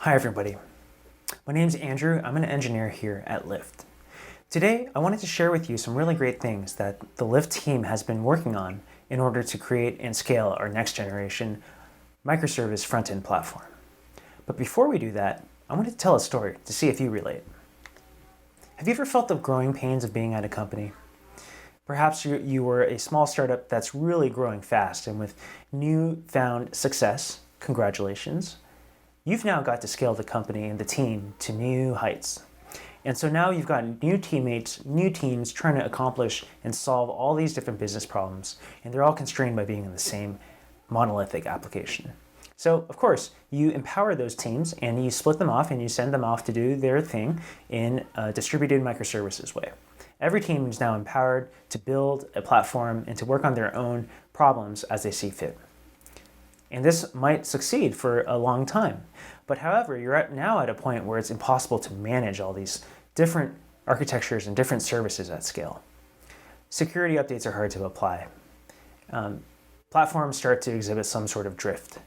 Hi everybody, my name is Andrew. I'm an engineer here at Lyft. Today I wanted to share with you some really great things that the Lyft team has been working on in order to create and scale our next generation microservice front-end platform. But before we do that, I want to tell a story to see if you relate. Have you ever felt the growing pains of being at a company? Perhaps you were a small startup that's really growing fast, and with newfound success, congratulations, you've now got to scale the company and the team to new heights. And so now you've got new teammates, new teams trying to accomplish and solve all these different business problems, and they're all constrained by being in the same monolithic application. So, of course, you empower those teams and you split them off and you send them off to do their thing in a distributed microservices way. Every team is now empowered to build a platform and to work on their own problems as they see fit. And this might succeed for a long time. But however, you're now at a point where it's impossible to manage all these different architectures and different services at scale. Security updates are hard to apply. Platforms start to exhibit some sort of drift.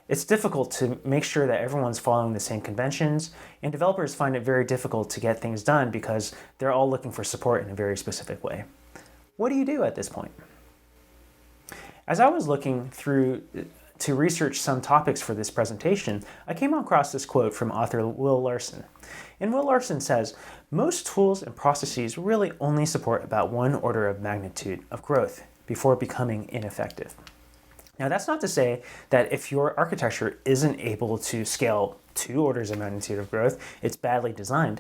It's difficult to make sure that everyone's following the same conventions, and developers find it very difficult to get things done because they're all looking for support in a very specific way. What do you do at this point? As I was looking through to research some topics for this presentation, I came across this quote from author Will Larson. And Will Larson says, "Most tools and processes really only support about one order of magnitude of growth before becoming ineffective." Now, that's not to say that if your architecture isn't able to scale 2 orders of magnitude of growth, it's badly designed.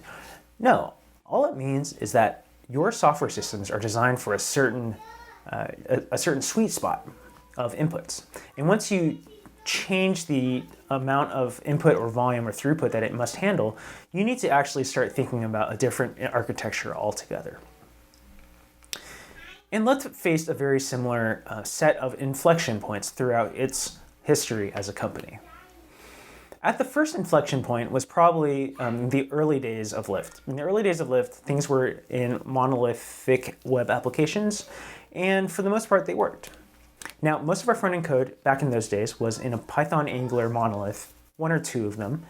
No, all it means is that your software systems are designed for a certain sweet spot of inputs. And once you change the amount of input or volume or throughput that it must handle, you need to actually start thinking about a different architecture altogether. And Lyft faced a very similar set of inflection points throughout its history as a company. At the first inflection point was probably the early days of Lyft. In the early days of Lyft, things were in monolithic web applications, and for the most part, they worked. Now, most of our front-end code back in those days was in a Python Angular monolith, 1 or 2 of them.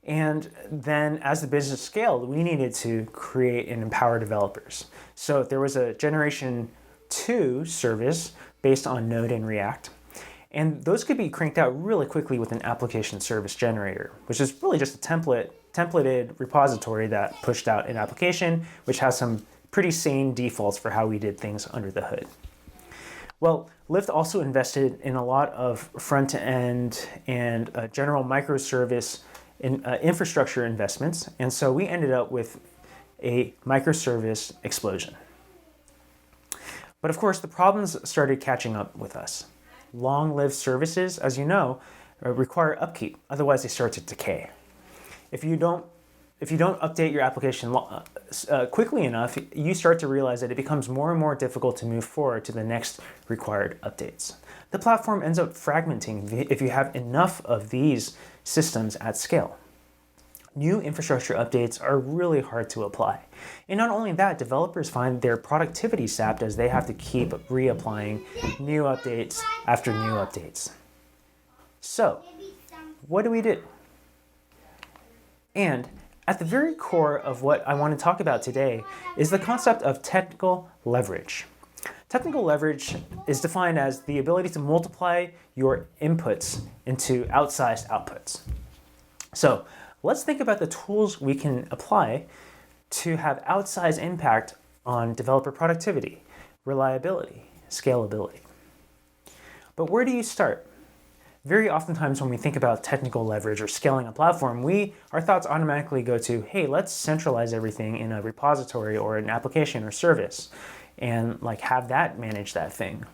And then as the business scaled, we needed to create and empower developers. So there was a generation 2 service based on Node and React. And those could be cranked out really quickly with an application service generator, which is really just a templated repository that pushed out an application, which has some pretty sane defaults for how we did things under the hood. Well, Lyft also invested in a lot of front-end and general microservice infrastructure investments, and so we ended up with a microservice explosion. But of course, the problems started catching up with us. Long-lived services, as you know, require upkeep, otherwise they start to decay. If you don't update your application quickly enough, you start to realize that it becomes more and more difficult to move forward to the next required updates. The platform ends up fragmenting if you have enough of these systems at scale. New infrastructure updates are really hard to apply. And not only that, developers find their productivity sapped as they have to keep reapplying new updates after new updates. So, what do we do? And at the very core of what I want to talk about today is the concept of technical leverage. Technical leverage is defined as the ability to multiply your inputs into outsized outputs. So let's think about the tools we can apply to have outsized impact on developer productivity, reliability, scalability. But where do you start? Very oftentimes when we think about technical leverage or scaling a platform, our thoughts automatically go to, hey, let's centralize everything in a repository or an application or service and have that manage that thing.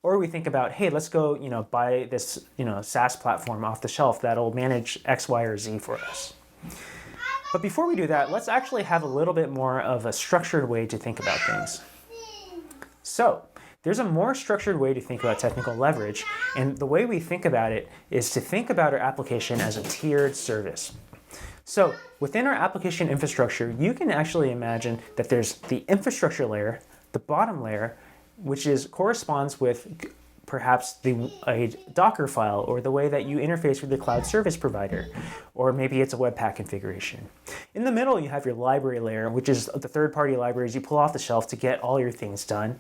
Or we think about, hey, let's go buy this SaaS platform off the shelf that'll manage X, Y, or Z for us. But before we do that, let's actually have a little bit more of a structured way to think about things. So, there's a more structured way to think about technical leverage, and the way we think about it is to think about our application as a tiered service. So within our application infrastructure, you can actually imagine that there's the infrastructure layer, the bottom layer, which corresponds with perhaps a Docker file, or the way that you interface with the cloud service provider, or maybe it's a Webpack configuration. In the middle, you have your library layer, which is the third-party libraries you pull off the shelf to get all your things done.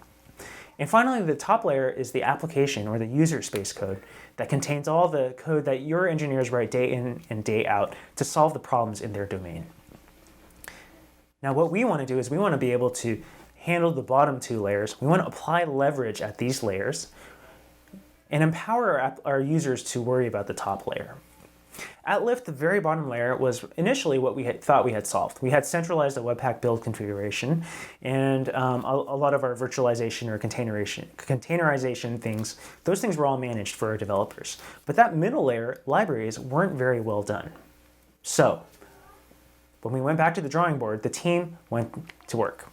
And finally, the top layer is the application or the user space code that contains all the code that your engineers write day in and day out to solve the problems in their domain. Now, what we want to do is we want to be able to handle the bottom two layers. We want to apply leverage at these layers and empower our users to worry about the top layer. At Lyft, the very bottom layer was initially what we thought we had solved. We had centralized a Webpack build configuration, and a lot of our virtualization or containerization things, those things were all managed for our developers. But that middle layer, libraries, weren't very well done. So when we went back to the drawing board, the team went to work.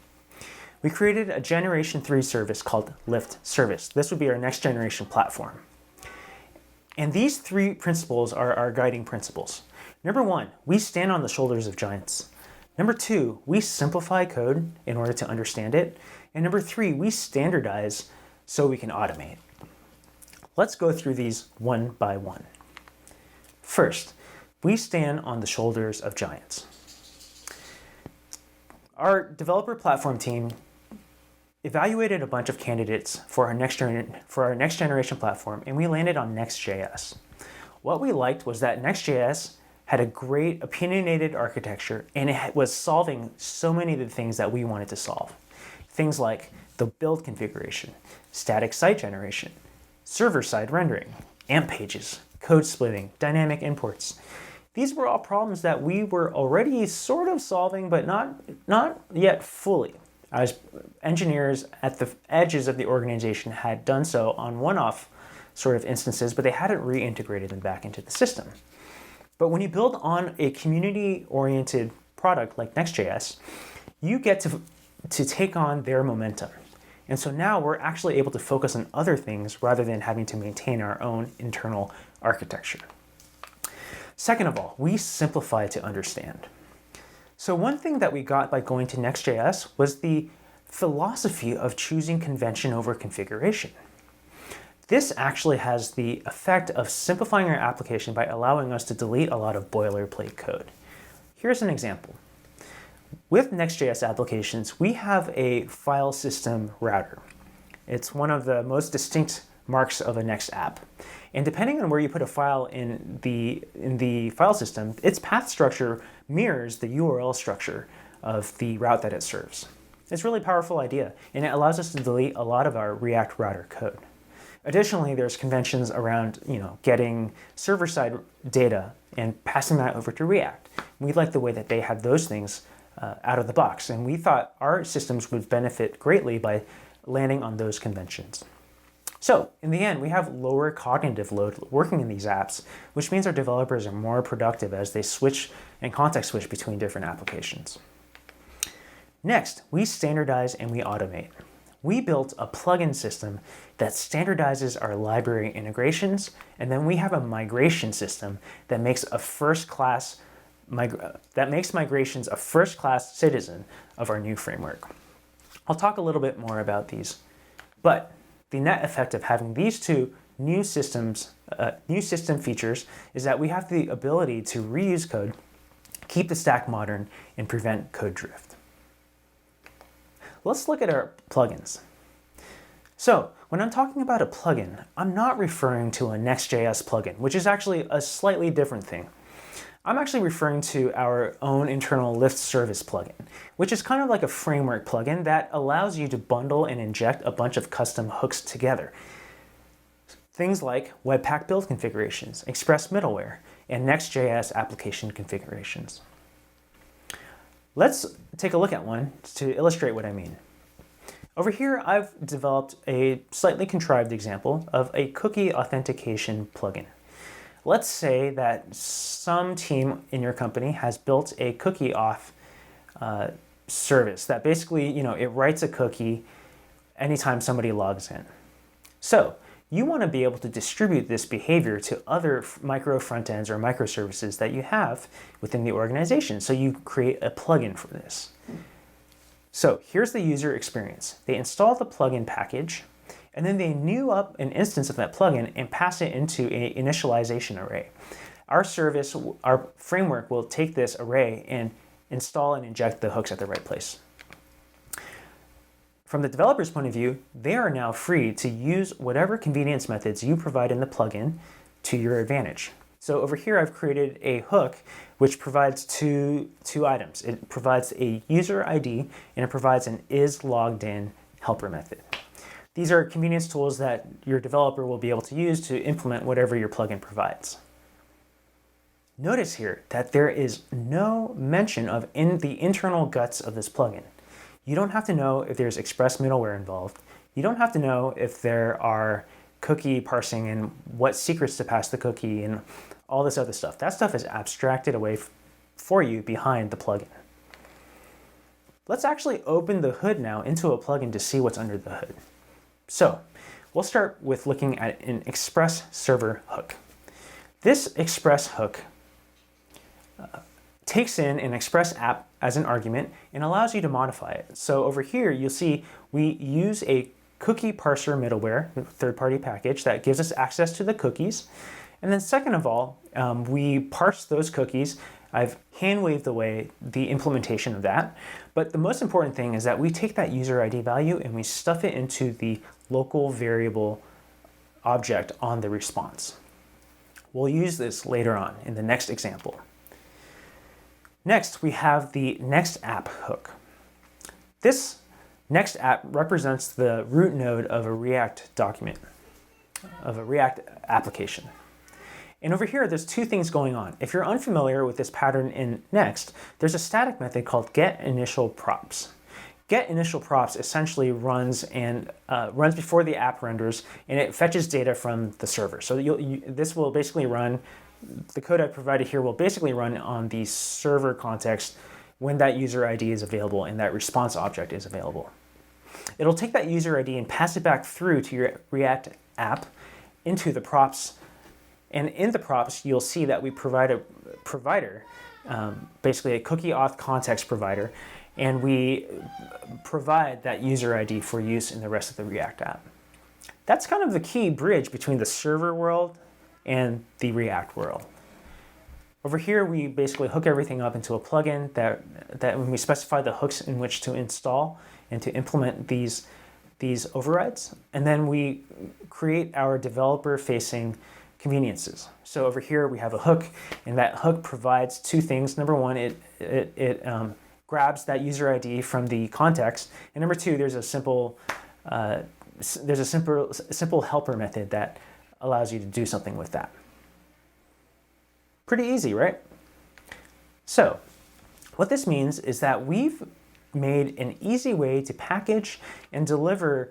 We created a Generation 3 service called Lyft Service. This would be our next generation platform. And these three principles are our guiding principles. Number one, we stand on the shoulders of giants. Number two, we simplify code in order to understand it. And number three, we standardize so we can automate. Let's go through these one by one. First, we stand on the shoulders of giants. Our developer platform team evaluated a bunch of candidates for our next generation platform, and we landed on Next.js. What we liked was that Next.js had a great opinionated architecture, and it was solving so many of the things that we wanted to solve. Things like the build configuration, static site generation, server-side rendering, AMP pages, code splitting, dynamic imports. These were all problems that we were already sort of solving, but not yet fully, as engineers at the edges of the organization had done so on one-off sort of instances, but they hadn't reintegrated them back into the system. But when you build on a community-oriented product like Next.js, you get to take on their momentum. And so now we're actually able to focus on other things rather than having to maintain our own internal architecture. Second of all, we simplify to understand. So one thing that we got by going to Next.js was the philosophy of choosing convention over configuration. This actually has the effect of simplifying our application by allowing us to delete a lot of boilerplate code. Here's an example. With Next.js applications, we have a file system router. It's one of the most distinct marks of a Next app. And depending on where you put a file in the file system, its path structure mirrors the URL structure of the route that it serves. It's a really powerful idea, and it allows us to delete a lot of our React router code. Additionally, there's conventions around getting server-side data and passing that over to React. We like the way that they have those things out of the box, and we thought our systems would benefit greatly by landing on those conventions. So in the end, we have lower cognitive load working in these apps, which means our developers are more productive as they switch and context switch between different applications. Next, we standardize and we automate. We built a plugin system that standardizes our library integrations, and then we have a migration system that makes migrations a first-class citizen of our new framework. I'll talk a little bit more about these, but the net effect of having these two new system features is that we have the ability to reuse code, keep the stack modern, and prevent code drift. Let's look at our plugins. So when I'm talking about a plugin, I'm not referring to a Next.js plugin, which is actually a slightly different thing. I'm actually referring to our own internal Lyft service plugin, which is kind of like a framework plugin that allows you to bundle and inject a bunch of custom hooks together. Things like Webpack build configurations, Express middleware, and Next.js application configurations. Let's take a look at one to illustrate what I mean. Over here, I've developed a slightly contrived example of a cookie authentication plugin. Let's say that some team in your company has built a cookie auth service that basically, it writes a cookie anytime somebody logs in. So you want to be able to distribute this behavior to other micro frontends or microservices that you have within the organization. So you create a plugin for this. So here's the user experience. They install the plugin package, and then they new up an instance of that plugin and pass it into an initialization array. Our service, our framework will take this array and install and inject the hooks at the right place. From the developer's point of view, they are now free to use whatever convenience methods you provide in the plugin to your advantage. So over here, I've created a hook which provides two items. It provides a user ID and it provides an isLoggedIn helper method. These are convenience tools that your developer will be able to use to implement whatever your plugin provides. Notice here that there is no mention of the internal guts of this plugin. You don't have to know if there's express middleware involved. You don't have to know if there are cookie parsing and what secrets to pass the cookie and all this other stuff. That stuff is abstracted away for you behind the plugin. Let's actually open the hood now into a plugin to see what's under the hood. So we'll start with looking at an express server hook. This express hook takes in an express app as an argument and allows you to modify it. So over here, you'll see we use a cookie parser middleware, third-party package that gives us access to the cookies. And then second of all, we parse those cookies. I've hand-waved away the implementation of that. But the most important thing is that we take that user ID value and we stuff it into the local variable object on the response. We'll use this later on in the next example. Next, we have the next app hook. This next app represents the root node of a React document, of a React application. And over here, there's two things going on. If you're unfamiliar with this pattern in Next, there's a static method called getInitialProps. GetInitialProps essentially runs before the app renders, and it fetches data from the server. So this will basically run. The code I provided here will basically run on the server context when that user ID is available and that response object is available. It'll take that user ID and pass it back through to your React app into the props. And in the props, you'll see that we provide a provider, basically a cookie auth context provider, and we provide that user ID for use in the rest of the React app. That's kind of the key bridge between the server world and the React world. Over here, we basically hook everything up into a plugin that when we specify the hooks in which to install and to implement these overrides, and then we create our developer-facing conveniences. So over here, we have a hook, and that hook provides two things. Number one, it grabs that user ID from the context, and number two, there's a simple helper method that allows you to do something with that. Pretty easy, right? So what this means is that we've made an easy way to package and deliver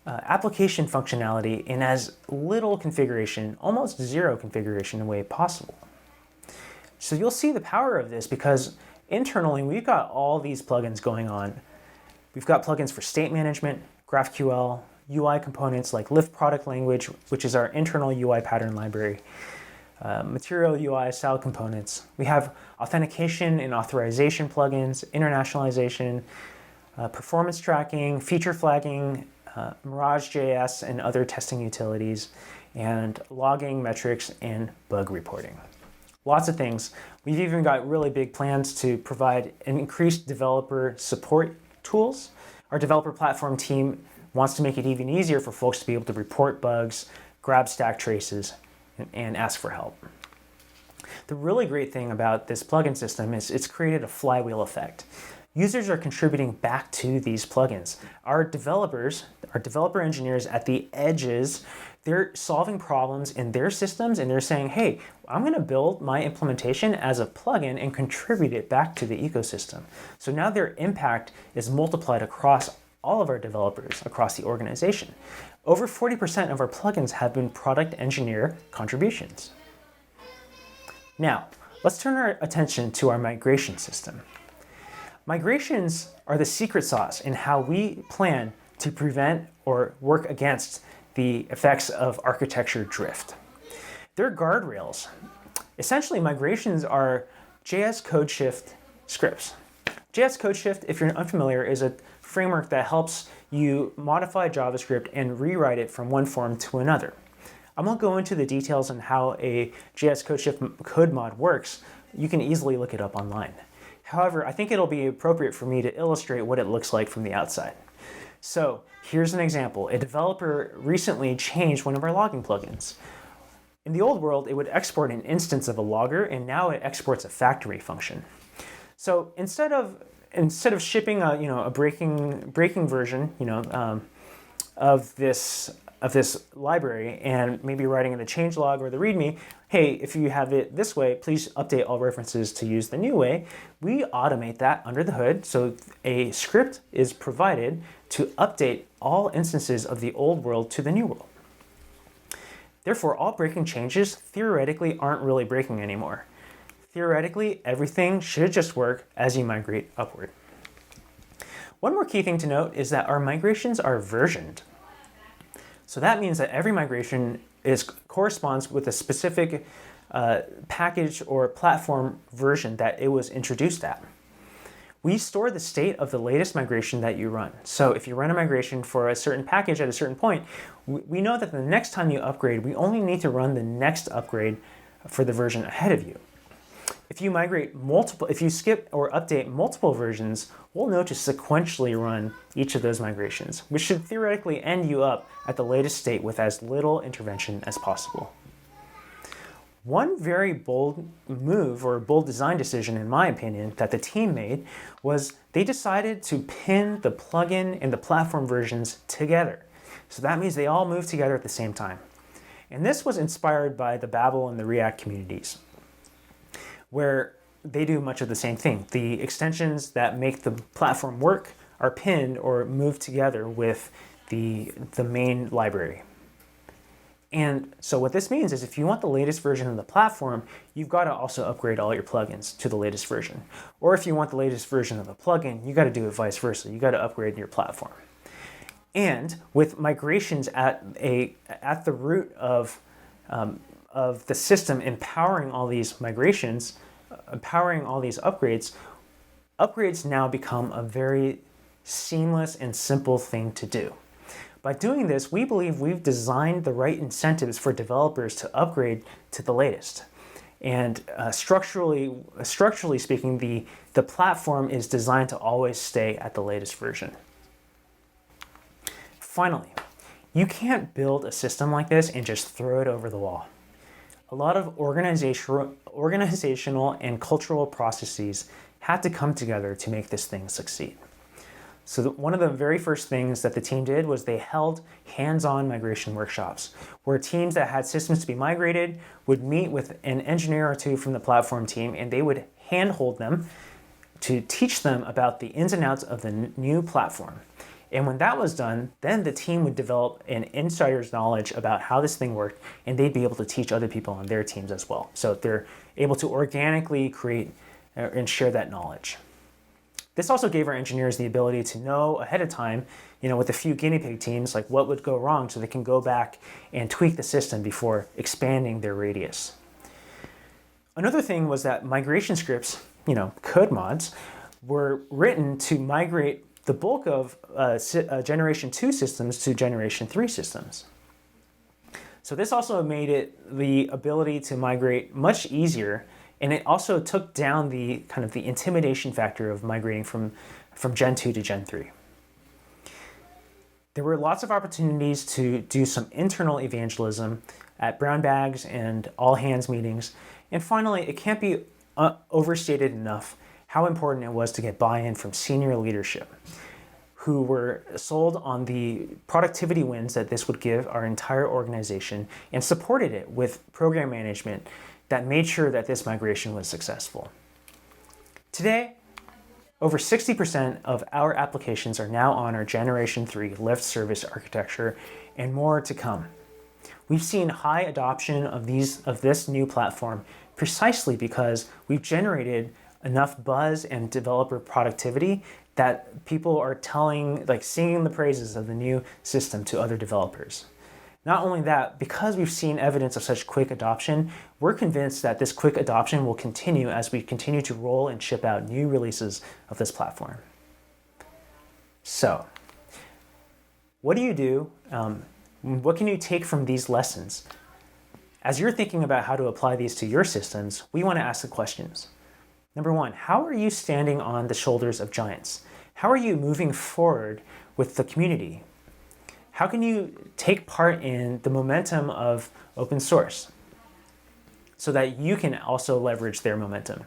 application functionality in as little configuration, almost zero configuration way possible. So you'll see the power of this because internally we've got all these plugins going on. We've got plugins for state management, GraphQL, UI components like Lyft product language, which is our internal UI pattern library, material UI style components. We have authentication and authorization plugins, internationalization, performance tracking, feature flagging, Mirage.js and other testing utilities, and logging, metrics, and bug reporting. Lots of things. We've even got really big plans to provide increased developer support tools. Our developer platform team wants to make it even easier for folks to be able to report bugs, grab stack traces, and ask for help. The really great thing about this plugin system is it's created a flywheel effect. Users are contributing back to these plugins. Our developers, our developer engineers at the edges, they're solving problems in their systems and they're saying, hey, I'm going to build my implementation as a plugin and contribute it back to the ecosystem. So now their impact is multiplied across all of our developers across the organization. Over 40% of our plugins have been product engineer contributions. Now, let's turn our attention to our migration system. Migrations are the secret sauce in how we plan to prevent or work against the effects of architecture drift. They're guardrails. Essentially, migrations are JS code shift scripts. JS CodeShift, if you're unfamiliar, is a framework that helps you modify JavaScript and rewrite it from one form to another. I won't go into the details on how a JS CodeShift code mod works. You can easily look it up online. However, I think it'll be appropriate for me to illustrate what it looks like from the outside. So here's an example. A developer recently changed one of our logging plugins. In the old world, it would export an instance of a logger, and now it exports a factory function. So instead of shipping a breaking version of this library and maybe writing in the changelog or the README, hey, if you have it this way, please update all references to use the new way, we automate that under the hood. So a script is provided to update all instances of the old world to the new world. Therefore, all breaking changes theoretically aren't really breaking anymore. Theoretically, everything should just work as you migrate upward. One more key thing to note is that our migrations are versioned. So that means that every migration corresponds with a specific package or platform version that it was introduced at. We store the state of the latest migration that you run. So if you run a migration for a certain package at a certain point, we know that the next time you upgrade, we only need to run the next upgrade for the version ahead of you. If you skip or update multiple versions, we'll know to sequentially run each of those migrations, which should theoretically end you up at the latest state with as little intervention as possible. One very bold move or bold design decision, in my opinion, that the team made was they decided to pin the plugin and the platform versions together. So that means they all move together at the same time. And this was inspired by the Babel and the React communities, where they do much of the same thing. The extensions that make the platform work are pinned or moved together with the main library. And so what this means is if you want the latest version of the platform, you've got to also upgrade all your plugins to the latest version. Or if you want the latest version of the plugin, you got to do it vice versa. You got to upgrade your platform. And with migrations at the root of the system empowering all these migrations, empowering all these upgrades now become a very seamless and simple thing to do. By doing this, we believe we've designed the right incentives for developers to upgrade to the latest. And structurally speaking, the platform is designed to always stay at the latest version. Finally, you can't build a system like this and just throw it over the wall. A lot of organizational and cultural processes had to come together to make this thing succeed. So one of the very first things that the team did was they held hands-on migration workshops where teams that had systems to be migrated would meet with an engineer or two from the platform team, and they would handhold them to teach them about the ins and outs of the new platform. And when that was done, then the team would develop an insider's knowledge about how this thing worked, and they'd be able to teach other people on their teams as well. So they're able to organically create and share that knowledge. This also gave our engineers the ability to know ahead of time, with a few guinea pig teams, like what would go wrong so they can go back and tweak the system before expanding their radius. Another thing was that migration scripts, code mods, were written to migrate the bulk of Generation 2 systems to Generation 3 systems. So this also made it the ability to migrate much easier, and it also took down the intimidation factor of migrating from Gen 2 to Gen 3. There were lots of opportunities to do some internal evangelism at brown bags and all hands meetings. And finally, it can't be overstated enough how important it was to get buy-in from senior leadership, who were sold on the productivity wins that this would give our entire organization and supported it with program management that made sure that this migration was successful. Today, over 60% of our applications are now on our Generation 3 Lyft service architecture, and more to come. We've seen high adoption of this new platform precisely because we've generated enough buzz and developer productivity that people are singing the praises of the new system to other developers. Not only that, because we've seen evidence of such quick adoption, we're convinced that this quick adoption will continue as we continue to roll and ship out new releases of this platform. So, what do you do? What can you take from these lessons? As you're thinking about how to apply these to your systems, we want to ask the questions. Number one, how are you standing on the shoulders of giants? How are you moving forward with the community? How can you take part in the momentum of open source so that you can also leverage their momentum?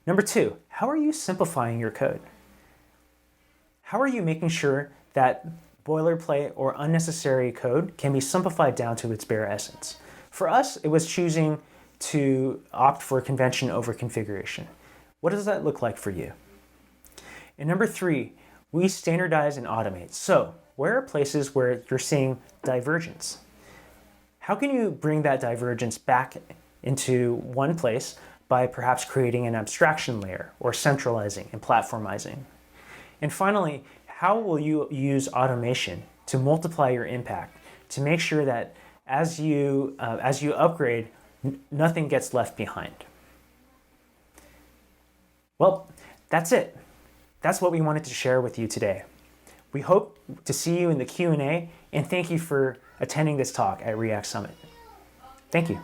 Number two, how are you simplifying your code? How are you making sure that boilerplate or unnecessary code can be simplified down to its bare essence? For us, it was choosing to opt for convention over configuration. What does that look like for you? And number three, we standardize and automate. So, where are places where you're seeing divergence? How can you bring that divergence back into one place by perhaps creating an abstraction layer or centralizing and platformizing? And finally, how will you use automation to multiply your impact to make sure that as you upgrade, nothing gets left behind? Well, that's it. That's what we wanted to share with you today. We hope to see you in the Q&A, and thank you for attending this talk at React Summit. Thank you.